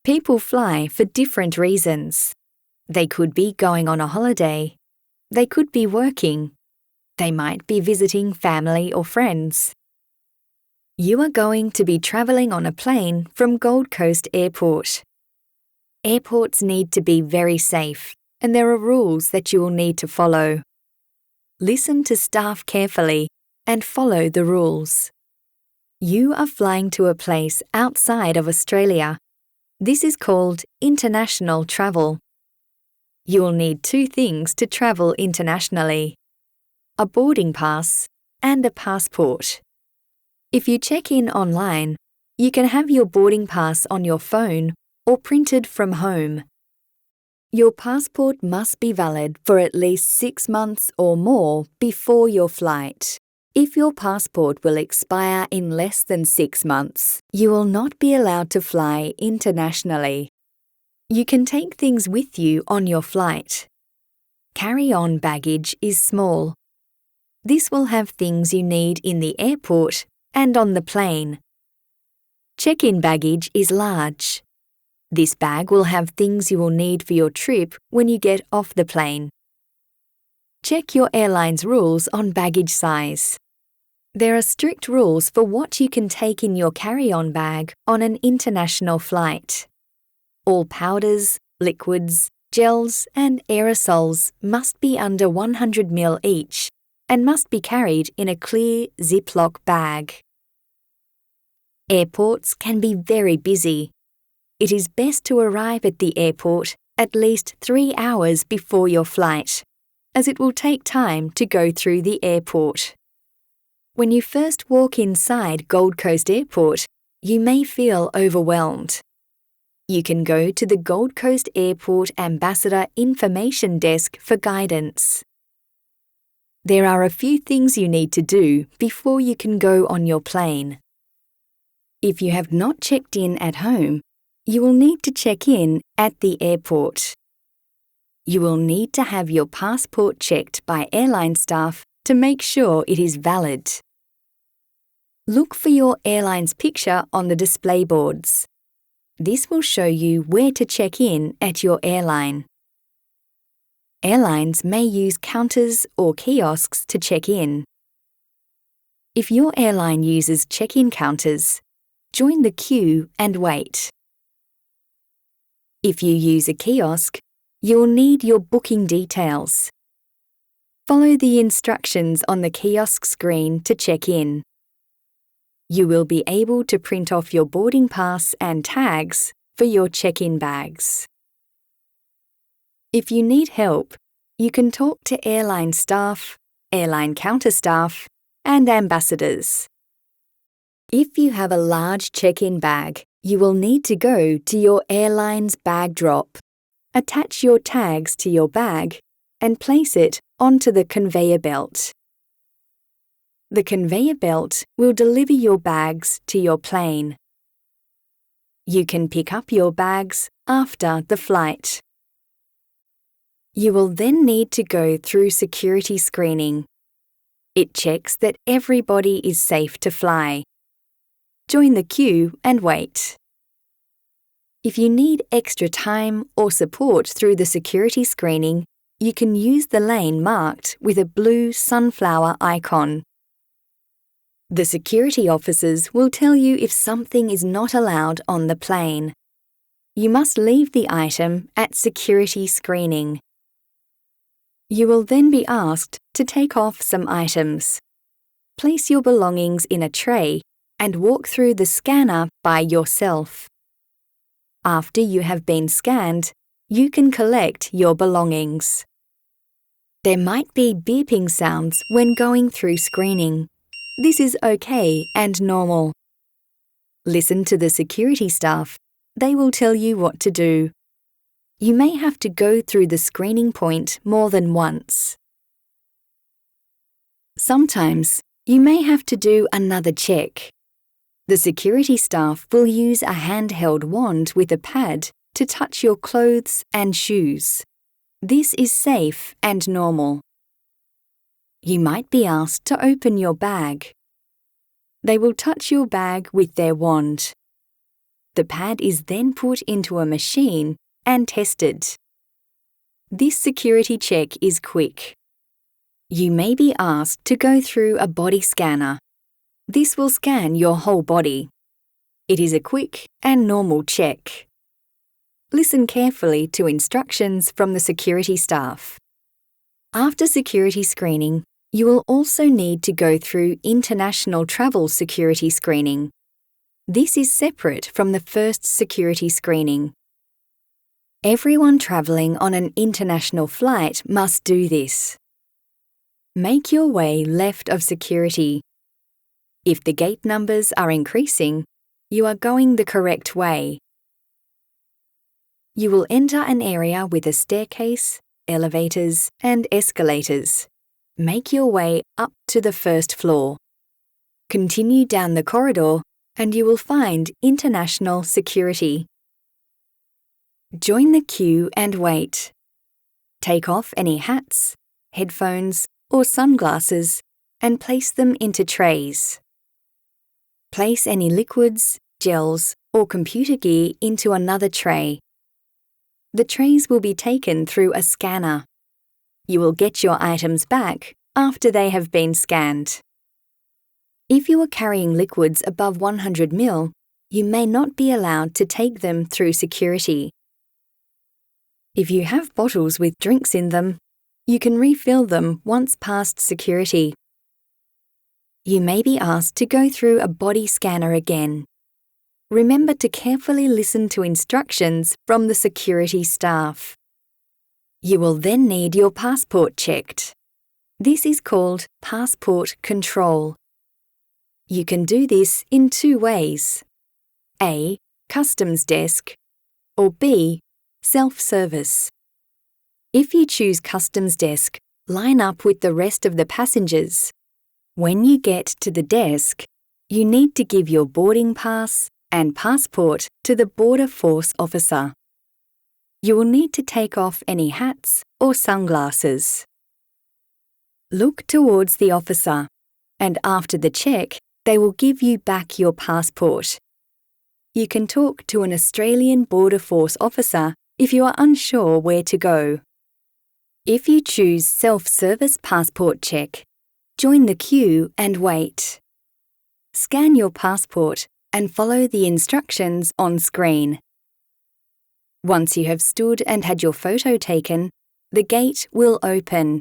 People fly for different reasons. They could be going on a holiday. They could be working. They might be visiting family or friends. You are going to be travelling on a plane from Gold Coast Airport. Airports need to be very safe, and there are rules that you will need to follow. Listen to staff carefully and follow the rules. You are flying to a place outside of Australia. This is called international travel. You will need two things to travel internationally: a boarding pass and a passport. If you check in online, you can have your boarding pass on your phone or printed from home. Your passport must be valid for at least 6 months or more before your flight. If your passport will expire in less than 6 months, you will not be allowed to fly internationally. You can take things with you on your flight. Carry-on baggage is small. This will have things you need in the airport and on the plane. Check-in baggage is large. This bag will have things you will need for your trip when you get off the plane. Check your airline's rules on baggage size. There are strict rules for what you can take in your carry-on bag on an international flight. All powders, liquids, gels and aerosols must be under 100 ml each and must be carried in a clear Ziploc bag. Airports can be very busy. It is best to arrive at the airport at least 3 hours before your flight, as it will take time to go through the airport. When you first walk inside Gold Coast Airport, you may feel overwhelmed. You can go to the Gold Coast Airport Ambassador Information Desk for guidance. There are a few things you need to do before you can go on your plane. If you have not checked in at home, you will need to check in at the airport. You will need to have your passport checked by airline staff to make sure it is valid. Look for your airline's picture on the display boards. This will show you where to check in at your airline. Airlines may use counters or kiosks to check in. If your airline uses check-in counters, join the queue and wait. If you use a kiosk, you will need your booking details. Follow the instructions on the kiosk screen to check in. You will be able to print off your boarding pass and tags for your check-in bags. If you need help, you can talk to airline staff, airline counter staff, and ambassadors. If you have a large check-in bag, you will need to go to your airline's bag drop. Attach your tags to your bag and place it onto the conveyor belt. The conveyor belt will deliver your bags to your plane. You can pick up your bags after the flight. You will then need to go through security screening. It checks that everybody is safe to fly. Join the queue and wait. If you need extra time or support through the security screening, you can use the lane marked with a blue sunflower icon. The security officers will tell you if something is not allowed on the plane. You must leave the item at security screening. You will then be asked to take off some items. Place your belongings in a tray and walk through the scanner by yourself. After you have been scanned, you can collect your belongings. There might be beeping sounds when going through screening. This is okay and normal. Listen to the security staff. They will tell you what to do. You may have to go through the screening point more than once. Sometimes, you may have to do another check. The security staff will use a handheld wand with a pad to touch your clothes and shoes. This is safe and normal. You might be asked to open your bag. They will touch your bag with their wand. The pad is then put into a machine and tested. This security check is quick. You may be asked to go through a body scanner. This will scan your whole body. It is a quick and normal check. Listen carefully to instructions from the security staff. After security screening, you will also need to go through international travel security screening. This is separate from the first security screening. Everyone travelling on an international flight must do this. Make your way left of security. If the gate numbers are increasing, you are going the correct way. You will enter an area with a staircase, elevators, and escalators. Make your way up to the first floor. Continue down the corridor and you will find international security. Join the queue and wait. Take off any hats, headphones, or sunglasses and place them into trays. Place any liquids, gels, or computer gear into another tray. The trays will be taken through a scanner. You will get your items back after they have been scanned. If you are carrying liquids above 100 ml, you may not be allowed to take them through security. If you have bottles with drinks in them, you can refill them once past security. You may be asked to go through a body scanner again. Remember to carefully listen to instructions from the security staff. You will then need your passport checked. This is called passport control. You can do this in two ways. A. Customs desk, or B. Self-service. If you choose customs desk, line up with the rest of the passengers. When you get to the desk, you need to give your boarding pass and passport to the border force officer. You will need to take off any hats or sunglasses. Look towards the officer, and after the check, they will give you back your passport. You can talk to an Australian Border Force officer if you are unsure where to go. If you choose self-service passport check, join the queue and wait. Scan your passport and follow the instructions on screen. Once you have stood and had your photo taken, the gate will open.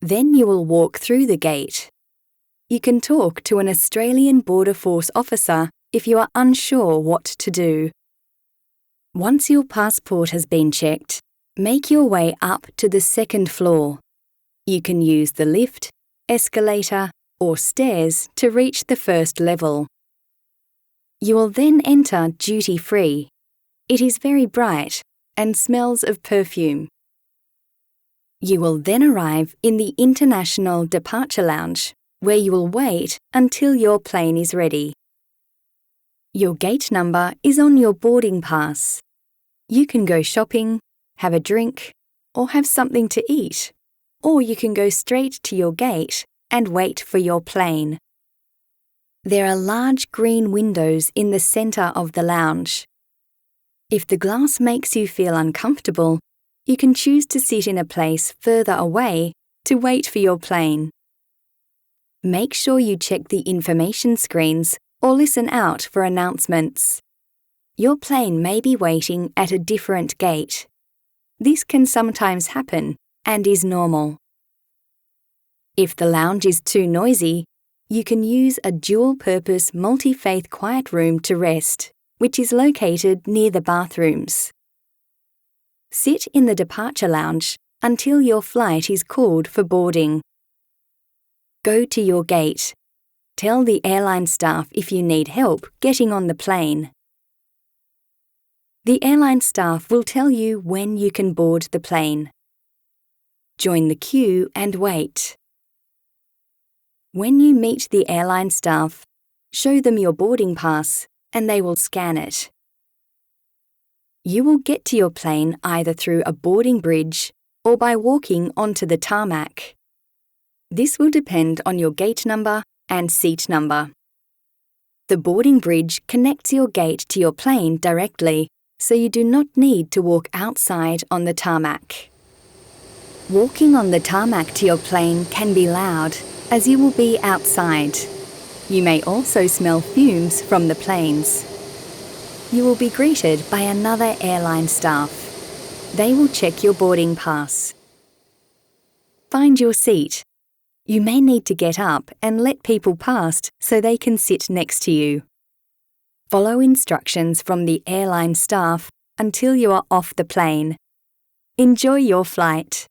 Then you will walk through the gate. You can talk to an Australian Border Force officer if you are unsure what to do. Once your passport has been checked, make your way up to the second floor. You can use the lift, escalator, or stairs to reach the first level. You will then enter duty-free. It is very bright and smells of perfume. You will then arrive in the International Departure Lounge, where you will wait until your plane is ready. Your gate number is on your boarding pass. You can go shopping, have a drink, or have something to eat, or you can go straight to your gate and wait for your plane. There are large green windows in the centre of the lounge. If the glass makes you feel uncomfortable, you can choose to sit in a place further away to wait for your plane. Make sure you check the information screens or listen out for announcements. Your plane may be waiting at a different gate. This can sometimes happen and is normal. If the lounge is too noisy, you can use a dual-purpose multi-faith quiet room to rest, which is located near the bathrooms. Sit in the departure lounge until your flight is called for boarding. Go to your gate. Tell the airline staff if you need help getting on the plane. The airline staff will tell you when you can board the plane. Join the queue and wait. When you meet the airline staff, show them your boarding pass and they will scan it. You will get to your plane either through a boarding bridge or by walking onto the tarmac. This will depend on your gate number and seat number. The boarding bridge connects your gate to your plane directly, so you do not need to walk outside on the tarmac. Walking on the tarmac to your plane can be loud, as you will be outside. You may also smell fumes from the planes. You will be greeted by another airline staff. They will check your boarding pass. Find your seat. You may need to get up and let people past so they can sit next to you. Follow instructions from the airline staff until you are off the plane. Enjoy your flight.